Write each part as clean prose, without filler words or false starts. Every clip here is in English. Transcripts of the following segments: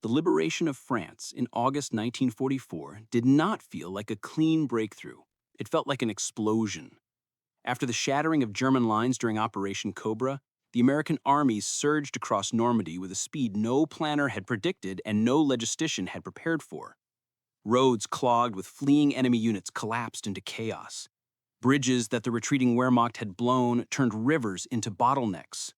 The liberation of France in August 1944 did not feel like a clean breakthrough. It felt like an explosion. After the shattering of German lines during Operation Cobra, the American armies surged across Normandy with a speed no planner had predicted and no logistician had prepared for. Roads clogged with fleeing enemy units collapsed into chaos. Bridges that the retreating Wehrmacht had blown turned rivers into bottlenecks.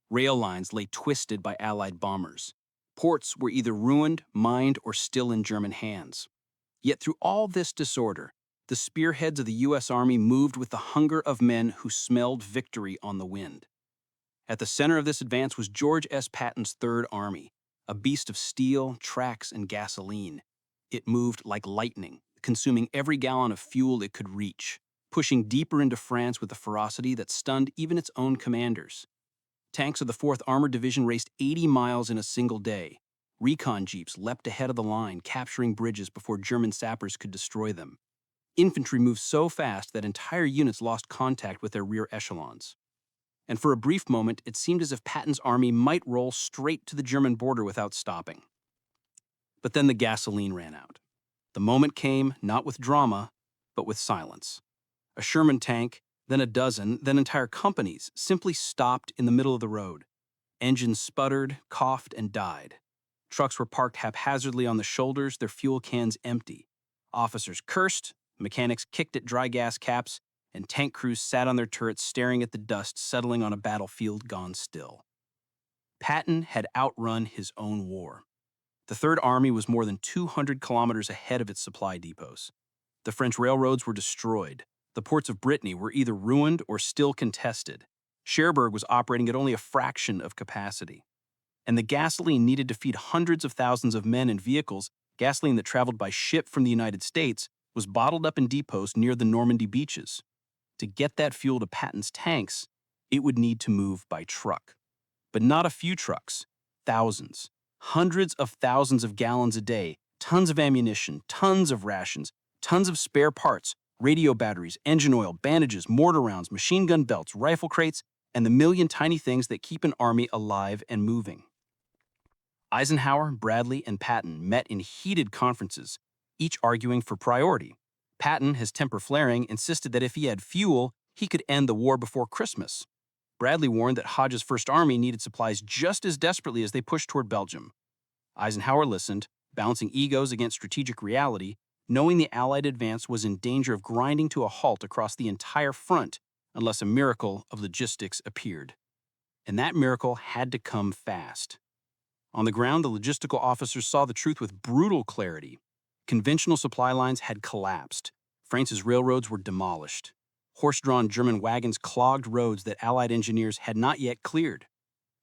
Rail lines lay twisted by Allied bombers. Ports were either ruined, mined, or still in German hands. Yet through all this disorder, the spearheads of the U.S. Army moved with the hunger of men who smelled victory on the wind. At the center of this advance was George S. Patton's Third Army, a beast of steel, tracks, and gasoline. It moved like lightning, consuming every gallon of fuel it could reach, pushing deeper into France with a ferocity that stunned even its own commanders. Tanks of the 4th Armored Division raced 80 miles in a single day. Recon jeeps leapt ahead of the line, capturing bridges before German sappers could destroy them. Infantry moved so fast that entire units lost contact with their rear echelons. And for a brief moment, it seemed as if Patton's army might roll straight to the German border without stopping. But then the gasoline ran out. The moment came, not with drama, but with silence. A Sherman tank, then a dozen, then entire companies simply stopped in the middle of the road. Engines sputtered, coughed, and died. Trucks were parked haphazardly on the shoulders, their fuel cans empty. Officers cursed, mechanics kicked at dry gas caps, and tank crews sat on their turrets staring at the dust settling on a battlefield gone still. Patton had outrun his own war. The Third Army was more than 200 kilometers ahead of its supply depots. The French railroads were destroyed. The ports of Brittany were either ruined or still contested. Cherbourg was operating at only a fraction of capacity. And the gasoline needed to feed hundreds of thousands of men and vehicles, gasoline that traveled by ship from the United States, was bottled up in depots near the Normandy beaches. To get that fuel to Patton's tanks, it would need to move by truck. But not a few trucks, thousands, hundreds of thousands of gallons a day, tons of ammunition, tons of rations, tons of spare parts, radio batteries, engine oil, bandages, mortar rounds, machine gun belts, rifle crates, and the million tiny things that keep an army alive and moving. Eisenhower, Bradley, and Patton met in heated conferences, each arguing for priority. Patton, his temper flaring, insisted that if he had fuel, he could end the war before Christmas. Bradley warned that Hodge's First Army needed supplies just as desperately as they pushed toward Belgium. Eisenhower listened, balancing egos against strategic reality, knowing the Allied advance was in danger of grinding to a halt across the entire front unless a miracle of logistics appeared. And that miracle had to come fast. On the ground, the logistical officers saw the truth with brutal clarity. Conventional supply lines had collapsed. France's railroads were demolished. Horse-drawn German wagons clogged roads that Allied engineers had not yet cleared.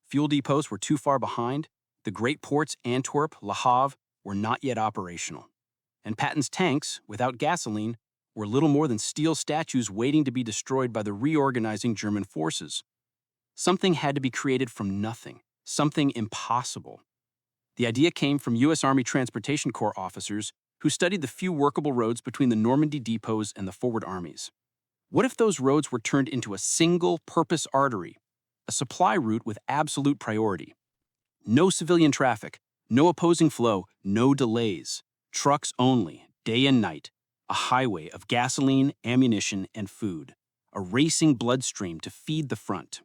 Fuel depots were too far behind. The great ports, Antwerp, Le Havre, were not yet operational. And Patton's tanks, without gasoline, were little more than steel statues waiting to be destroyed by the reorganizing German forces. Something had to be created from nothing, something impossible. The idea came from U.S. Army Transportation Corps officers who studied the few workable roads between the Normandy depots and the forward armies. What if those roads were turned into a single-purpose artery, a supply route with absolute priority? No civilian traffic, no opposing flow, no delays. Trucks only, day and night. A highway of gasoline, ammunition, and food. A racing bloodstream to feed the front.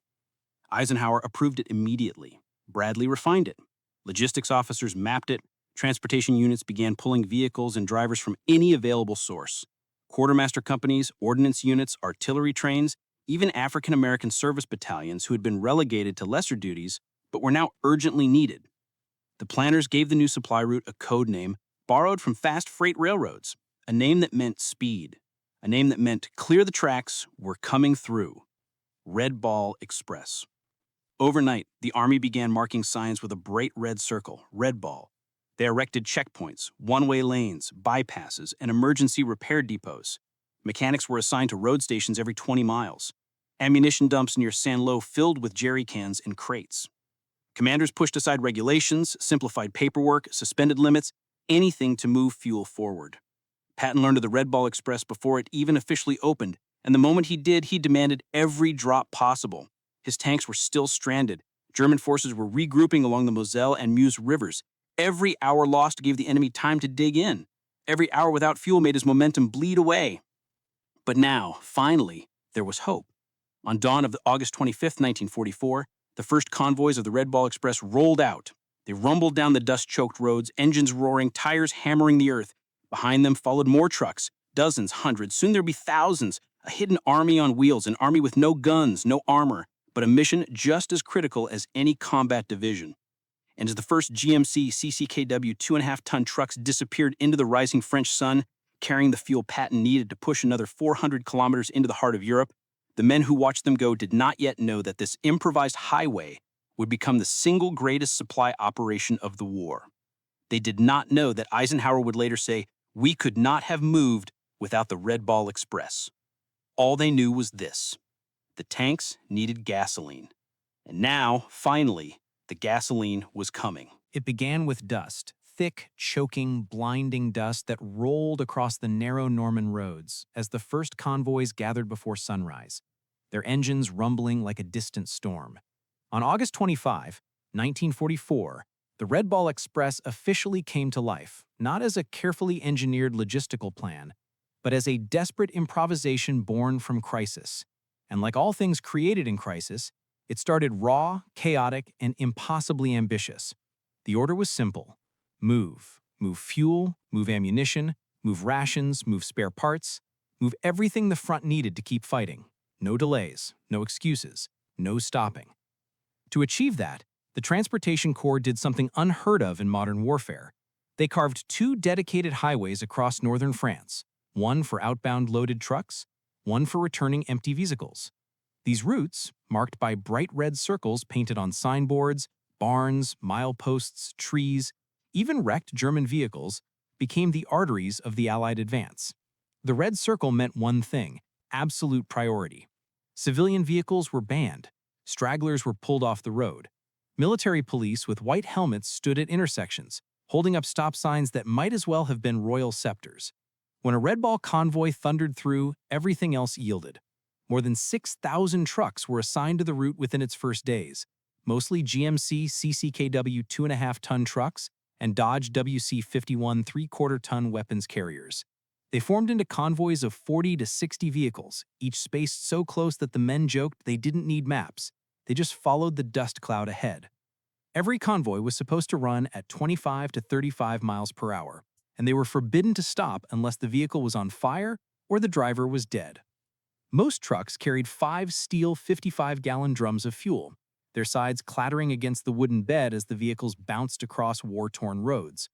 Eisenhower approved it immediately. Bradley refined it. Logistics officers mapped it. Transportation units began pulling vehicles and drivers from any available source. Quartermaster companies, ordnance units, artillery trains, even African-American service battalions who had been relegated to lesser duties but were now urgently needed. The planners gave the new supply route a code name borrowed from fast freight railroads, a name that meant speed, a name that meant clear the tracks, we're coming through. Red Ball Express. Overnight, the Army began marking signs with a bright red circle, Red Ball. They erected checkpoints, one-way lanes, bypasses, and emergency repair depots. Mechanics were assigned to road stations every 20 miles. Ammunition dumps near Saint-Lô filled with jerry cans and crates. Commanders pushed aside regulations, simplified paperwork, suspended limits, anything to move fuel forward. Patton learned of the Red Ball Express before it even officially opened, and the moment he did, he demanded every drop possible. His tanks were still stranded. German forces were regrouping along the Moselle and Meuse rivers. Every hour lost gave the enemy time to dig in. Every hour without fuel made his momentum bleed away. But now, finally, there was hope. On dawn of August 25th, 1944, the first convoys of the Red Ball Express rolled out. They rumbled down the dust-choked roads, engines roaring, tires hammering the earth. Behind them followed more trucks, dozens, hundreds, soon there'd be thousands, a hidden army on wheels, an army with no guns, no armor, but a mission just as critical as any combat division. And as the first GMC CCKW 2.5-ton trucks disappeared into the rising French sun, carrying the fuel Patton needed to push another 400 kilometers into the heart of Europe, the men who watched them go did not yet know that this improvised highway would become the single greatest supply operation of the war. They did not know that Eisenhower would later say, "We could not have moved without the Red Ball Express." All they knew was this: the tanks needed gasoline. And now, finally, the gasoline was coming. It began with dust, thick, choking, blinding dust that rolled across the narrow Norman roads as the first convoys gathered before sunrise, their engines rumbling like a distant storm. On August 25, 1944, the Red Ball Express officially came to life, not as a carefully engineered logistical plan, but as a desperate improvisation born from crisis. And like all things created in crisis, it started raw, chaotic, and impossibly ambitious. The order was simple: move. Move fuel, move ammunition, move rations, move spare parts, move everything the front needed to keep fighting. No delays, no excuses, no stopping. To achieve that, the Transportation Corps did something unheard of in modern warfare. They carved two dedicated highways across northern France, one for outbound loaded trucks, one for returning empty vehicles. These routes, marked by bright red circles painted on signboards, barns, mileposts, trees, even wrecked German vehicles, became the arteries of the Allied advance. The red circle meant one thing: absolute priority. Civilian vehicles were banned. Stragglers were pulled off the road. Military police with white helmets stood at intersections, holding up stop signs that might as well have been royal scepters. When a Red Ball convoy thundered through, everything else yielded. More than 6,000 trucks were assigned to the route within its first days, mostly GMC CCKW 2.5-ton trucks and Dodge WC-51 3/4-ton weapons carriers. They formed into convoys of 40 to 60 vehicles, each spaced so close that the men joked they didn't need maps. They just followed the dust cloud ahead. Every convoy was supposed to run at 25 to 35 miles per hour, and they were forbidden to stop unless the vehicle was on fire or the driver was dead. Most trucks carried 5 steel 55-gallon drums of fuel, their sides clattering against the wooden bed as the vehicles bounced across war-torn roads.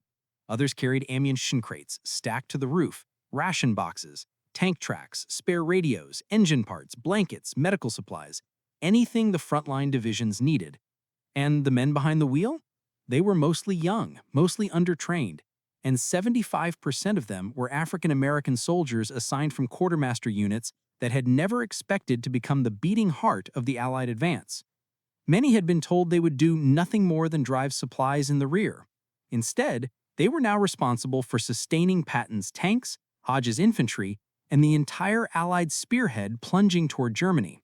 Others carried ammunition crates stacked to the roof, ration boxes, tank tracks, spare radios, engine parts, blankets, medical supplies, anything the frontline divisions needed. And the men behind the wheel? They were mostly young, mostly undertrained, and 75% of them were African-American soldiers assigned from quartermaster units that had never expected to become the beating heart of the Allied advance. Many had been told they would do nothing more than drive supplies in the rear. Instead, they were now responsible for sustaining Patton's tanks, Hodge's infantry, and the entire Allied spearhead plunging toward Germany.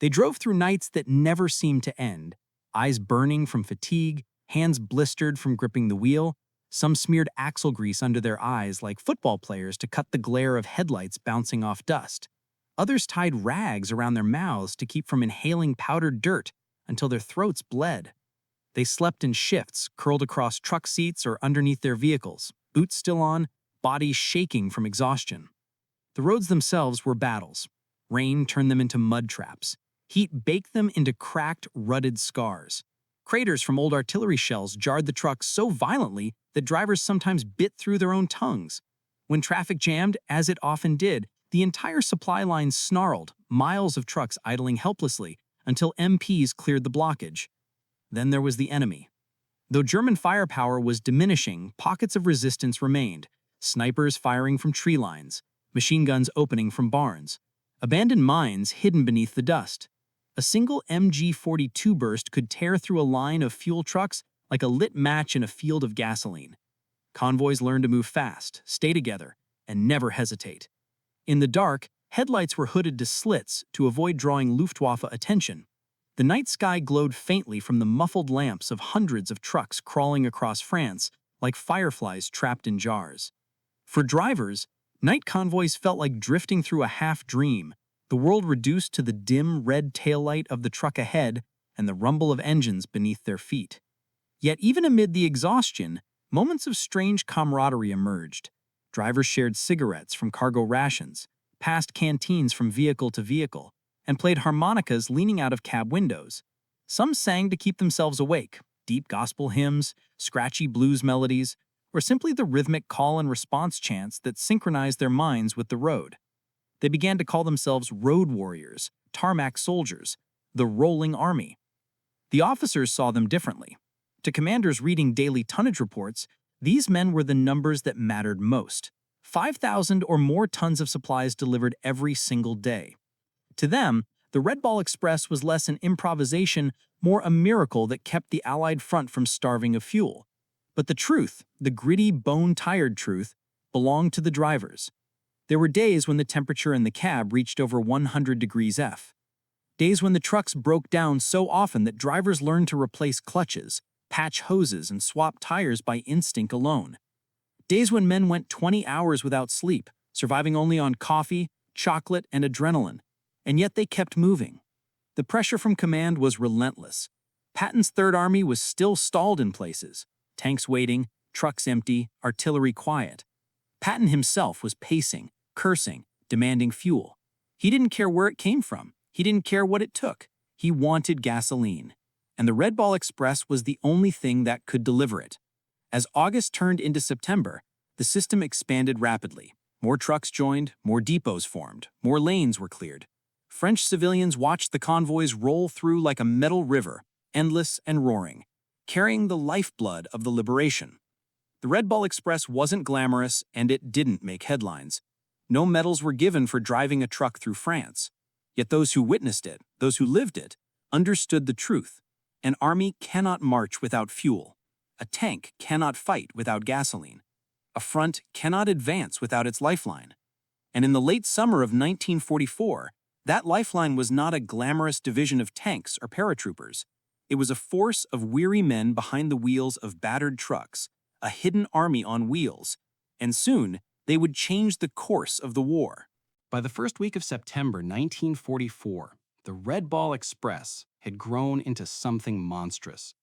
They drove through nights that never seemed to end, eyes burning from fatigue, hands blistered from gripping the wheel. Some smeared axle grease under their eyes like football players to cut the glare of headlights bouncing off dust. Others tied rags around their mouths to keep from inhaling powdered dirt until their throats bled. They slept in shifts, curled across truck seats or underneath their vehicles, boots still on, bodies shaking from exhaustion. The roads themselves were battles. Rain turned them into mud traps. Heat baked them into cracked, rutted scars. Craters from old artillery shells jarred the trucks so violently that drivers sometimes bit through their own tongues. When traffic jammed, as it often did, the entire supply line snarled, miles of trucks idling helplessly until MPs cleared the blockage. Then there was the enemy. Though German firepower was diminishing, pockets of resistance remained: snipers firing from tree lines, machine guns opening from barns, abandoned mines hidden beneath the dust. A single MG-42 burst could tear through a line of fuel trucks like a lit match in a field of gasoline. Convoys learned to move fast, stay together, and never hesitate. In the dark, headlights were hooded to slits to avoid drawing Luftwaffe attention. The night sky glowed faintly from the muffled lamps of hundreds of trucks crawling across France like fireflies trapped in jars. For drivers, night convoys felt like drifting through a half-dream, the world reduced to the dim red taillight of the truck ahead and the rumble of engines beneath their feet. Yet even amid the exhaustion, moments of strange camaraderie emerged. Drivers shared cigarettes from cargo rations, passed canteens from vehicle to vehicle, and played harmonicas leaning out of cab windows. Some sang to keep themselves awake, deep gospel hymns, scratchy blues melodies, or simply the rhythmic call and response chants that synchronized their minds with the road. They began to call themselves road warriors, tarmac soldiers, the rolling army. The officers saw them differently. To commanders reading daily tonnage reports, these men were the numbers that mattered most. 5,000 or more tons of supplies delivered every single day. To them, the Red Ball Express was less an improvisation, more a miracle that kept the Allied front from starving of fuel. But the truth, the gritty, bone-tired truth, belonged to the drivers. There were days when the temperature in the cab reached over 100 degrees F. Days when the trucks broke down so often that drivers learned to replace clutches, patch hoses, and swap tires by instinct alone. Days when men went 20 hours without sleep, surviving only on coffee, chocolate, and adrenaline. And yet they kept moving. The pressure from command was relentless. Patton's Third Army was still stalled in places, tanks waiting, trucks empty, artillery quiet. Patton himself was pacing, cursing, demanding fuel. He didn't care where it came from. He didn't care what it took. He wanted gasoline. And the Red Ball Express was the only thing that could deliver it. As August turned into September, the system expanded rapidly. More trucks joined, more depots formed, more lanes were cleared. French civilians watched the convoys roll through like a metal river, endless and roaring, carrying the lifeblood of the liberation. The Red Ball Express wasn't glamorous, and it didn't make headlines. No medals were given for driving a truck through France. Yet those who witnessed it, those who lived it, understood the truth. An army cannot march without fuel. A tank cannot fight without gasoline. A front cannot advance without its lifeline. And in the late summer of 1944, that lifeline was not a glamorous division of tanks or paratroopers. It was a force of weary men behind the wheels of battered trucks, a hidden army on wheels, and soon they would change the course of the war. By the first week of September 1944, the Red Ball Express had grown into something monstrous.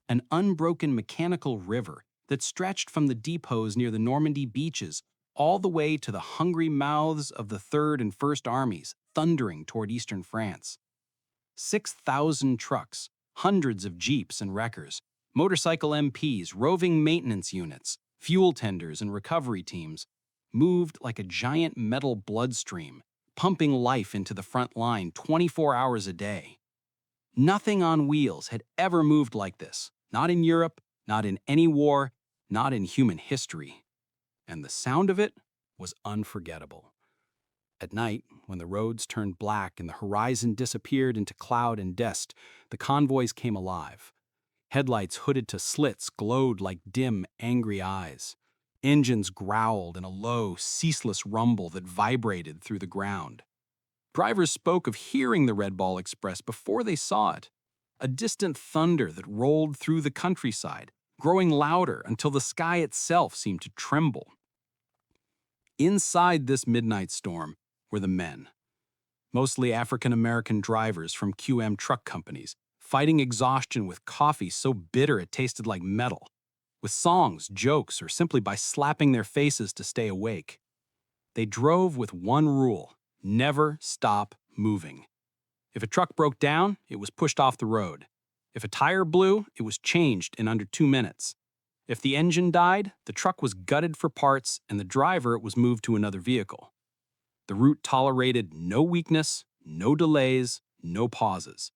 An unbroken mechanical river that stretched from the depots near the Normandy beaches all the way to the hungry mouths of the Third and First Armies, thundering toward eastern France. 6,000 trucks, hundreds of jeeps and wreckers, motorcycle MPs, roving maintenance units, fuel tenders, and recovery teams moved like a giant metal bloodstream, pumping life into the front line 24 hours a day. Nothing on wheels had ever moved like this, not in Europe, not in any war, not in human history. And the sound of it was unforgettable. At night, when the roads turned black and the horizon disappeared into cloud and dust, the convoys came alive. Headlights hooded to slits glowed like dim, angry eyes. Engines growled in a low, ceaseless rumble that vibrated through the ground. Drivers spoke of hearing the Red Ball Express before they saw it, a distant thunder that rolled through the countryside, growing louder until the sky itself seemed to tremble. Inside this midnight storm were the men, mostly African-American drivers from QM truck companies, fighting exhaustion with coffee so bitter it tasted like metal, with songs, jokes, or simply by slapping their faces to stay awake. They drove with one rule: never stop moving. If a truck broke down, it was pushed off the road. If a tire blew, it was changed in under 2 minutes. If the engine died, the truck was gutted for parts and the driver was moved to another vehicle. The route tolerated no weakness, no delays, no pauses.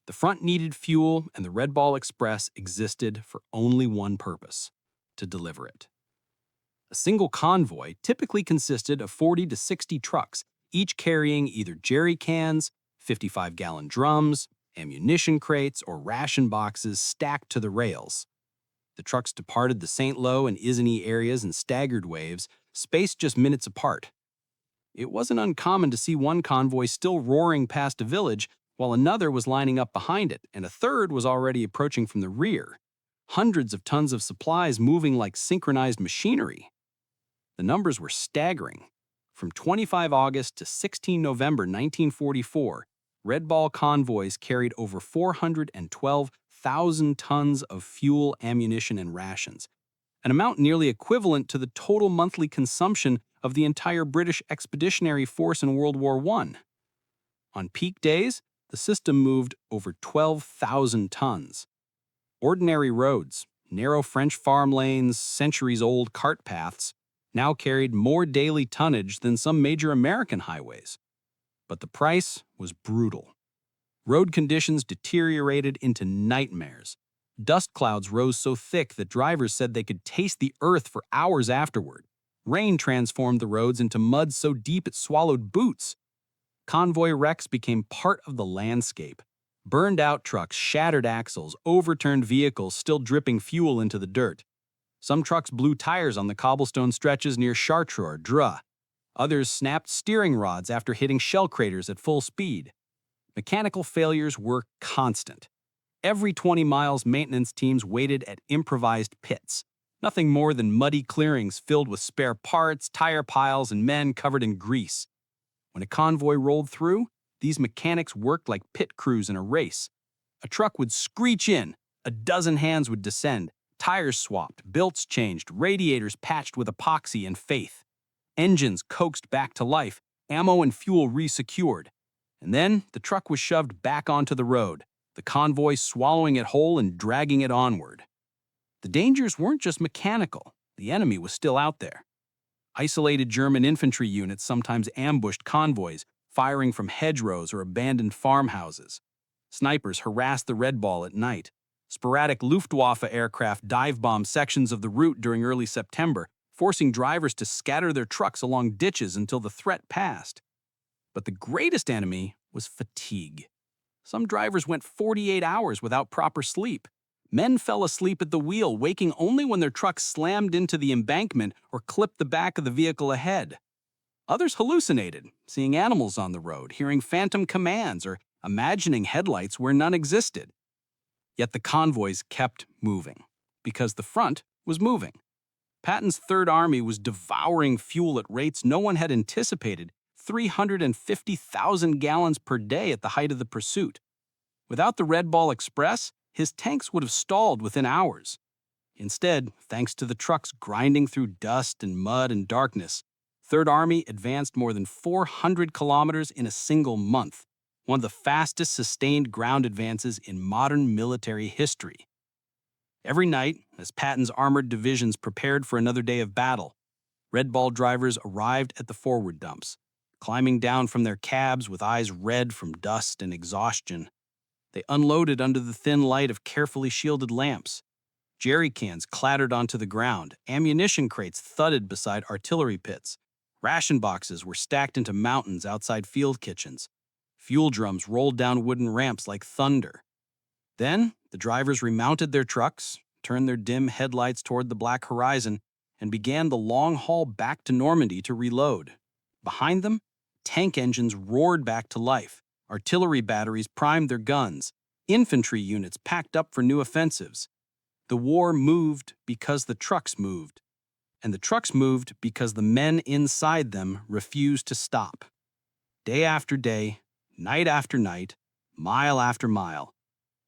The front needed fuel, and the Red Ball Express existed for only one purpose: to deliver it. A single convoy typically consisted of 40 to 60 trucks, each carrying either jerry cans, 55-gallon drums, ammunition crates, or ration boxes stacked to the rails. The trucks departed the St. Lo and Isigny areas in staggered waves, spaced just minutes apart. It wasn't uncommon to see one convoy still roaring past a village while another was lining up behind it, and a third was already approaching from the rear. Hundreds of tons of supplies moving like synchronized machinery. The numbers were staggering. From 25 August to 16 November 1944, Red Ball convoys carried over 412,000 tons of fuel, ammunition, and rations, an amount nearly equivalent to the total monthly consumption of the entire British Expeditionary Force in World War I. On peak days, the system moved over 12,000 tons. Ordinary roads, narrow French farm lanes, centuries-old cart paths, now carried more daily tonnage than some major American highways. But the price was brutal. Road conditions deteriorated into nightmares. Dust clouds rose so thick that drivers said they could taste the earth for hours afterward. Rain transformed the roads into mud so deep it swallowed boots. Convoy wrecks became part of the landscape. Burned-out trucks, shattered axles, overturned vehicles still dripping fuel into the dirt. Some trucks blew tires on the cobblestone stretches near Chartres or Dreux. Others snapped steering rods after hitting shell craters at full speed. Mechanical failures were constant. Every 20 miles, maintenance teams waited at improvised pits. Nothing more than muddy clearings filled with spare parts, tire piles, and men covered in grease. When a convoy rolled through, these mechanics worked like pit crews in a race. A truck would screech in, a dozen hands would descend, tires swapped, belts changed, radiators patched with epoxy and faith. Engines coaxed back to life, ammo and fuel resecured. And then the truck was shoved back onto the road, the convoy swallowing it whole and dragging it onward. The dangers weren't just mechanical, the enemy was still out there. Isolated German infantry units sometimes ambushed convoys, firing from hedgerows or abandoned farmhouses. Snipers harassed the Red Ball at night. Sporadic Luftwaffe aircraft dive-bombed sections of the route during early September, forcing drivers to scatter their trucks along ditches until the threat passed. But the greatest enemy was fatigue. Some drivers went 48 hours without proper sleep. Men fell asleep at the wheel, waking only when their truck slammed into the embankment or clipped the back of the vehicle ahead. Others hallucinated, seeing animals on the road, hearing phantom commands, or imagining headlights where none existed. Yet the convoys kept moving, because the front was moving. Patton's Third Army was devouring fuel at rates no one had anticipated, 350,000 gallons per day at the height of the pursuit. Without the Red Ball Express, his tanks would have stalled within hours. Instead, thanks to the trucks grinding through dust and mud and darkness, Third Army advanced more than 400 kilometers in a single month, one of the fastest sustained ground advances in modern military history. Every night, as Patton's armored divisions prepared for another day of battle, Red Ball drivers arrived at the forward dumps, climbing down from their cabs with eyes red from dust and exhaustion. They unloaded under the thin light of carefully shielded lamps. Jerry cans clattered onto the ground, ammunition crates thudded beside artillery pits. Ration boxes were stacked into mountains outside field kitchens. Fuel drums rolled down wooden ramps like thunder. Then, the drivers remounted their trucks, turned their dim headlights toward the black horizon, and began the long haul back to Normandy to reload. Behind them, tank engines roared back to life. Artillery batteries primed their guns. Infantry units packed up for new offensives. The war moved because the trucks moved. And the trucks moved because the men inside them refused to stop. Day after day, night after night, mile after mile,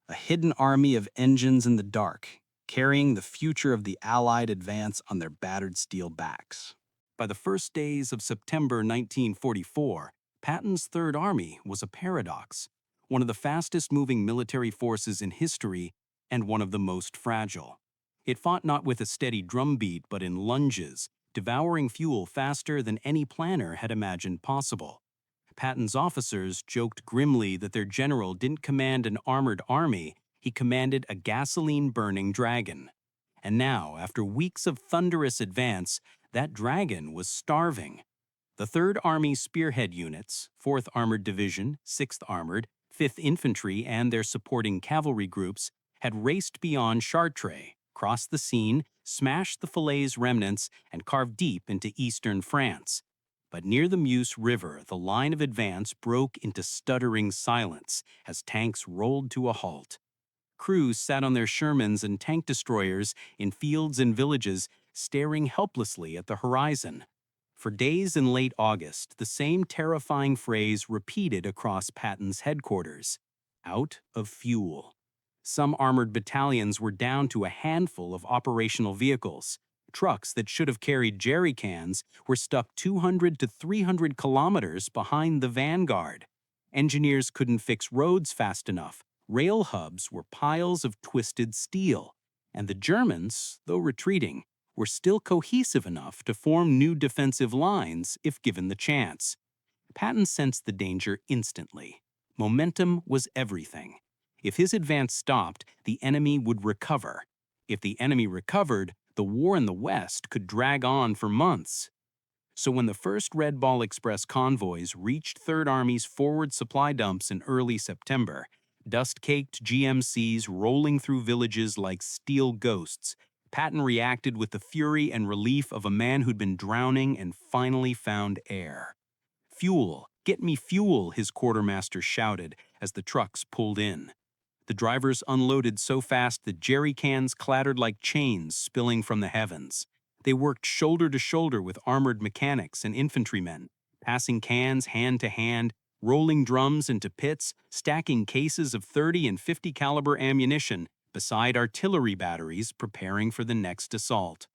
a hidden army of engines in the dark, carrying the future of the Allied advance on their battered steel backs. By the first days of September 1944, Patton's Third Army was a paradox, one of the fastest-moving military forces in history and one of the most fragile. It fought not with a steady drumbeat but in lunges, devouring fuel faster than any planner had imagined possible. Patton's officers joked grimly that their general didn't command an armored army, he commanded a gasoline-burning dragon. And now, after weeks of thunderous advance, that dragon was starving. The 3rd Army spearhead units, 4th Armored Division, 6th Armored, 5th Infantry, and their supporting cavalry groups had raced beyond Chartres, crossed the Seine, smashed the Falaise remnants, and carved deep into eastern France. But near the Meuse River, the line of advance broke into stuttering silence as tanks rolled to a halt. Crews sat on their Shermans and tank destroyers in fields and villages, staring helplessly at the horizon. For days in late August, the same terrifying phrase repeated across Patton's headquarters: out of fuel. Some armored battalions were down to a handful of operational vehicles. Trucks that should have carried jerry cans were stuck 200 to 300 kilometers behind the vanguard. Engineers couldn't fix roads fast enough. Rail hubs were piles of twisted steel. And the Germans, though retreating, were still cohesive enough to form new defensive lines if given the chance. Patton sensed the danger instantly. Momentum was everything. If his advance stopped, the enemy would recover. If the enemy recovered, the war in the West could drag on for months. So when the first Red Ball Express convoys reached Third Army's forward supply dumps in early September, dust-caked GMCs rolling through villages like steel ghosts, Patton reacted with the fury and relief of a man who'd been drowning and finally found air. "Fuel! Get me fuel!" his quartermaster shouted as the trucks pulled in. The drivers unloaded so fast that jerry cans clattered like chains spilling from the heavens. They worked shoulder to shoulder with armored mechanics and infantrymen, passing cans hand to hand, rolling drums into pits, stacking cases of 30 and 50 caliber ammunition beside artillery batteries preparing for the next assault.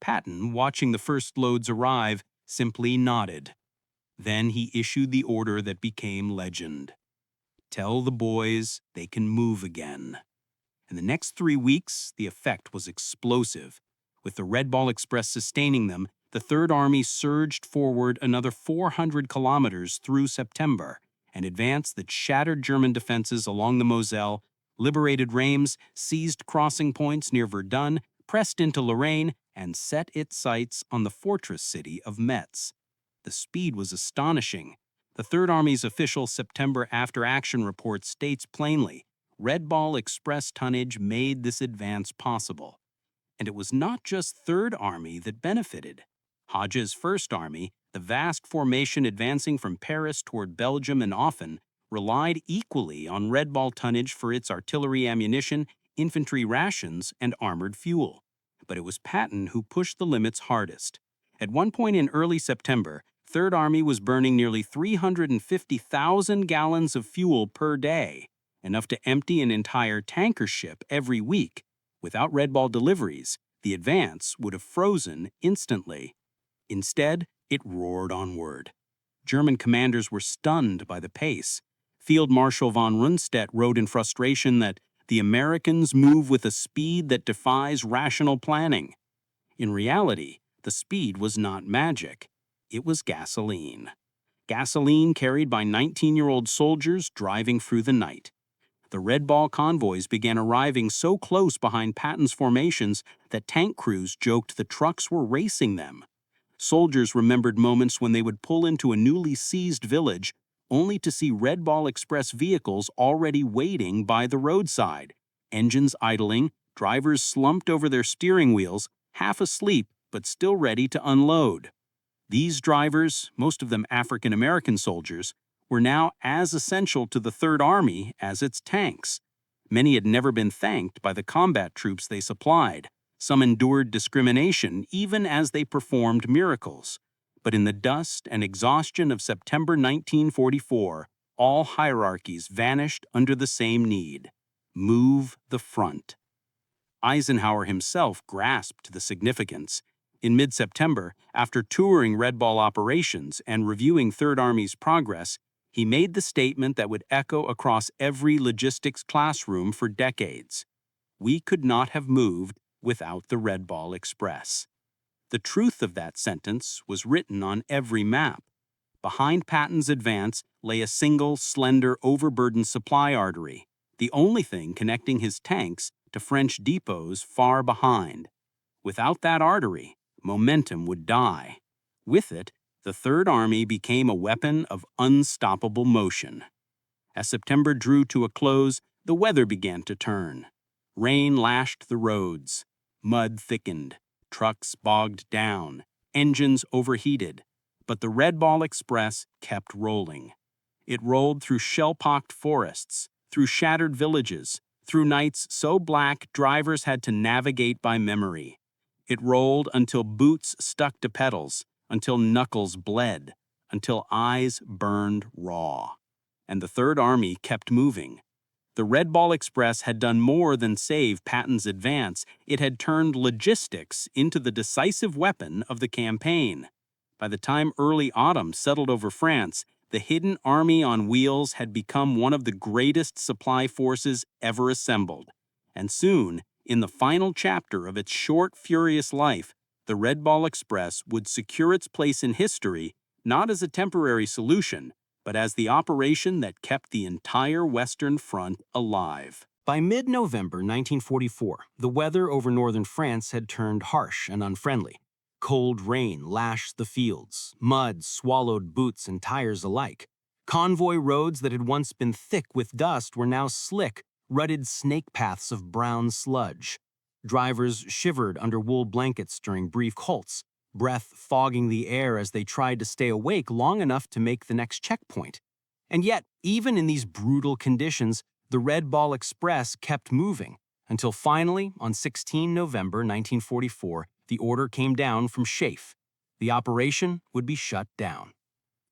Patton, watching the first loads arrive, simply nodded. Then he issued the order that became legend: "Tell the boys they can move again." In the next 3 weeks, the effect was explosive. With the Red Ball Express sustaining them, the Third Army surged forward another 400 kilometers through September, an advance that shattered German defenses along the Moselle, liberated Reims, seized crossing points near Verdun, pressed into Lorraine, and set its sights on the fortress city of Metz. The speed was astonishing. The Third Army's official September after-action report states plainly, Red Ball Express tonnage made this advance possible. And it was not just Third Army that benefited. Hodge's First Army, the vast formation advancing from Paris toward Belgium and Offen, relied equally on Red Ball tonnage for its artillery ammunition, infantry rations, and armored fuel. But it was Patton who pushed the limits hardest. At one point in early September, Third Army was burning nearly 350,000 gallons of fuel per day, enough to empty an entire tanker ship every week. Without Red Ball deliveries, the advance would have frozen instantly. Instead, it roared onward. German commanders were stunned by the pace. Field Marshal von Rundstedt wrote in frustration that the Americans move with a speed that defies rational planning. In reality, the speed was not magic. It was gasoline. Gasoline carried by 19-year-old soldiers driving through the night. The Red Ball convoys began arriving so close behind Patton's formations that tank crews joked the trucks were racing them. Soldiers remembered moments when they would pull into a newly seized village only to see Red Ball Express vehicles already waiting by the roadside, engines idling, drivers slumped over their steering wheels, half asleep but still ready to unload. These drivers, most of them African American soldiers, were now as essential to the Third Army as its tanks. Many had never been thanked by the combat troops they supplied. Some endured discrimination even as they performed miracles. But in the dust and exhaustion of September 1944, all hierarchies vanished under the same need: move the front. Eisenhower himself grasped the significance. In mid-September, after touring Red Ball operations and reviewing Third Army's progress, he made the statement that would echo across every logistics classroom for decades: "We could not have moved without the Red Ball Express." The truth of that sentence was written on every map. Behind Patton's advance lay a single, slender, overburdened supply artery, the only thing connecting his tanks to French depots far behind. Without that artery, momentum would die. With it, the Third Army became a weapon of unstoppable motion. As September drew to a close, the weather began to turn. Rain lashed the roads. Mud thickened. Trucks bogged down. Engines overheated. But the Red Ball Express kept rolling. It rolled through shell-pocked forests, through shattered villages, through nights so black drivers had to navigate by memory. It rolled until boots stuck to pedals, until knuckles bled, until eyes burned raw. And the Third Army kept moving. The Red Ball Express had done more than save Patton's advance. It had turned logistics into the decisive weapon of the campaign. By the time early autumn settled over France, the hidden army on wheels had become one of the greatest supply forces ever assembled. And soon, in the final chapter of its short, furious life, the Red Ball Express would secure its place in history not as a temporary solution, but as the operation that kept the entire Western Front alive. By mid-November 1944, the weather over northern France had turned harsh and unfriendly. Cold rain lashed the fields, mud swallowed boots and tires alike. Convoy roads that had once been thick with dust were now slick, rutted snake paths of brown sludge. Drivers shivered under wool blankets during brief halts, breath fogging the air as they tried to stay awake long enough to make the next checkpoint. And yet, even in these brutal conditions, the Red Ball Express kept moving, until finally, on 16 November 1944, the order came down from Schaeff. The operation would be shut down.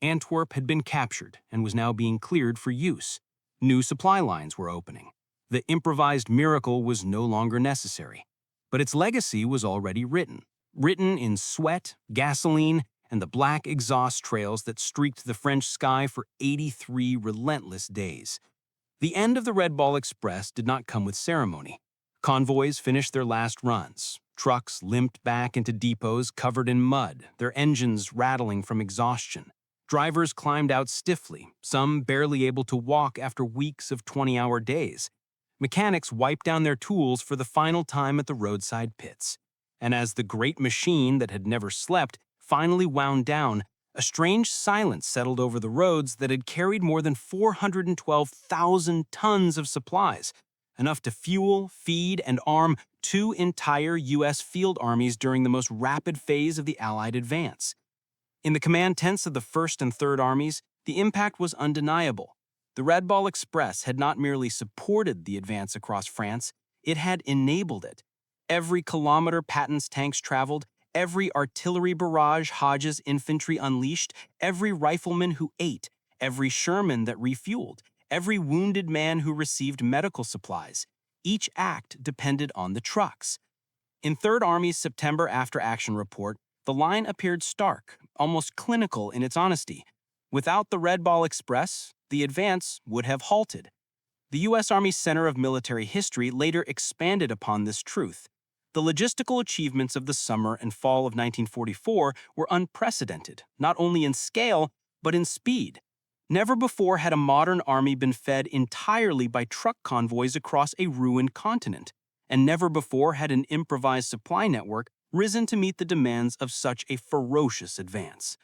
Antwerp had been captured and was now being cleared for use. New supply lines were opening. The improvised miracle was no longer necessary. But its legacy was already written in sweat, gasoline, and the black exhaust trails that streaked the French sky for 83 relentless days. The end of the Red Ball Express did not come with ceremony. Convoys finished their last runs. Trucks limped back into depots covered in mud, their engines rattling from exhaustion. Drivers climbed out stiffly, some barely able to walk after weeks of 20-hour days. Mechanics wiped down their tools for the final time at the roadside pits. And as the great machine that had never slept finally wound down, a strange silence settled over the roads that had carried more than 412,000 tons of supplies, enough to fuel, feed, and arm 2 entire U.S. field armies during the most rapid phase of the Allied advance. In the command tents of the First and Third Armies, the impact was undeniable. The Red Ball Express had not merely supported the advance across France, it had enabled it. Every kilometer Patton's tanks traveled, every artillery barrage Hodges' infantry unleashed, every rifleman who ate, every Sherman that refueled, every wounded man who received medical supplies. Each act depended on the trucks. In Third Army's September after-action report, the line appeared stark, almost clinical in its honesty. Without the Red Ball Express, the advance would have halted. The U.S. Army Center of Military History later expanded upon this truth. The logistical achievements of the summer and fall of 1944 were unprecedented, not only in scale, but in speed. Never before had a modern army been fed entirely by truck convoys across a ruined continent, and never before had an improvised supply network risen to meet the demands of such a ferocious advance.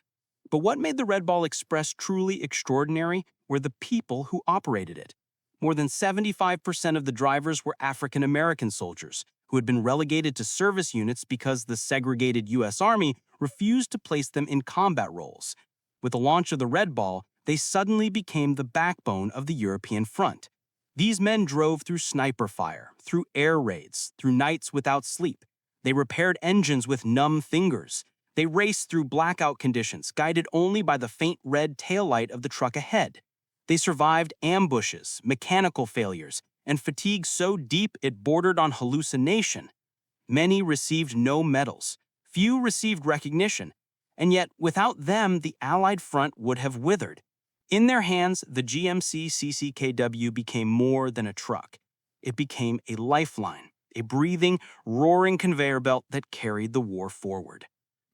But what made the Red Ball Express truly extraordinary were the people who operated it. More than 75% of the drivers were African American soldiers, who had been relegated to service units because the segregated U.S. Army refused to place them in combat roles. With the launch of the Red Ball, they suddenly became the backbone of the European front. These men drove through sniper fire, through air raids, through nights without sleep. They repaired engines with numb fingers. They raced through blackout conditions, guided only by the faint red taillight of the truck ahead. They survived ambushes, mechanical failures, and fatigue so deep it bordered on hallucination. Many received no medals. Few received recognition. And yet, without them, the Allied front would have withered. In their hands, the GMC CCKW became more than a truck. It became a lifeline, a breathing, roaring conveyor belt that carried the war forward.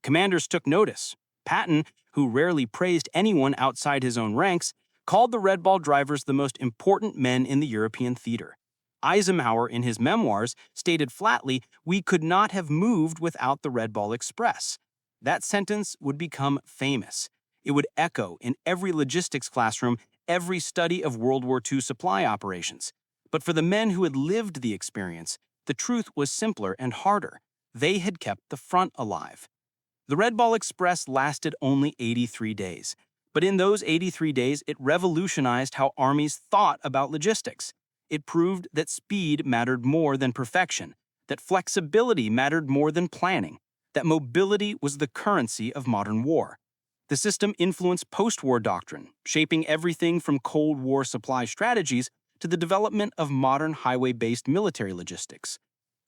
Commanders took notice. Patton, who rarely praised anyone outside his own ranks, called the Red Ball drivers the most important men in the European theater. Eisenhower, in his memoirs, stated flatly, "We could not have moved without the Red Ball Express." That sentence would become famous. It would echo in every logistics classroom, every study of World War II supply operations. But for the men who had lived the experience, the truth was simpler and harder. They had kept the front alive. The Red Ball Express lasted only 83 days, but in those 83 days, it revolutionized how armies thought about logistics. It proved that speed mattered more than perfection, that flexibility mattered more than planning, that mobility was the currency of modern war. The system influenced post-war doctrine, shaping everything from Cold War supply strategies to the development of modern highway-based military logistics.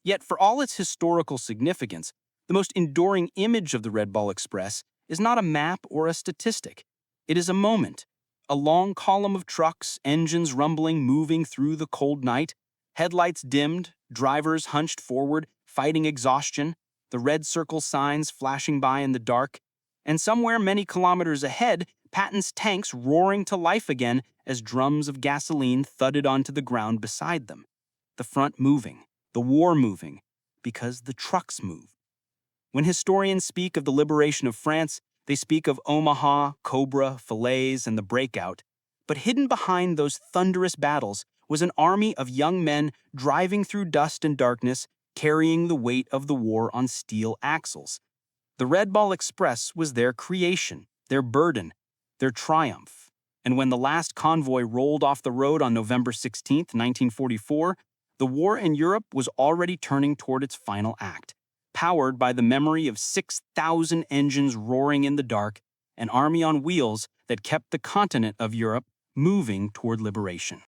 Yet, for all its historical significance, the most enduring image of the Red Ball Express is not a map or a statistic. It is a moment, a long column of trucks, engines rumbling, moving through the cold night, headlights dimmed, drivers hunched forward, fighting exhaustion, the red circle signs flashing by in the dark, and somewhere many kilometers ahead, Patton's tanks roaring to life again as drums of gasoline thudded onto the ground beside them. The front moving, the war moving, because the trucks moved. When historians speak of the liberation of France, they speak of Omaha, Cobra, Falaise, and the Breakout. But hidden behind those thunderous battles was an army of young men driving through dust and darkness, carrying the weight of the war on steel axles. The Red Ball Express was their creation, their burden, their triumph. And when the last convoy rolled off the road on November 16, 1944, the war in Europe was already turning toward its final act, powered by the memory of 6,000 engines roaring in the dark, an army on wheels that kept the continent of Europe moving toward liberation.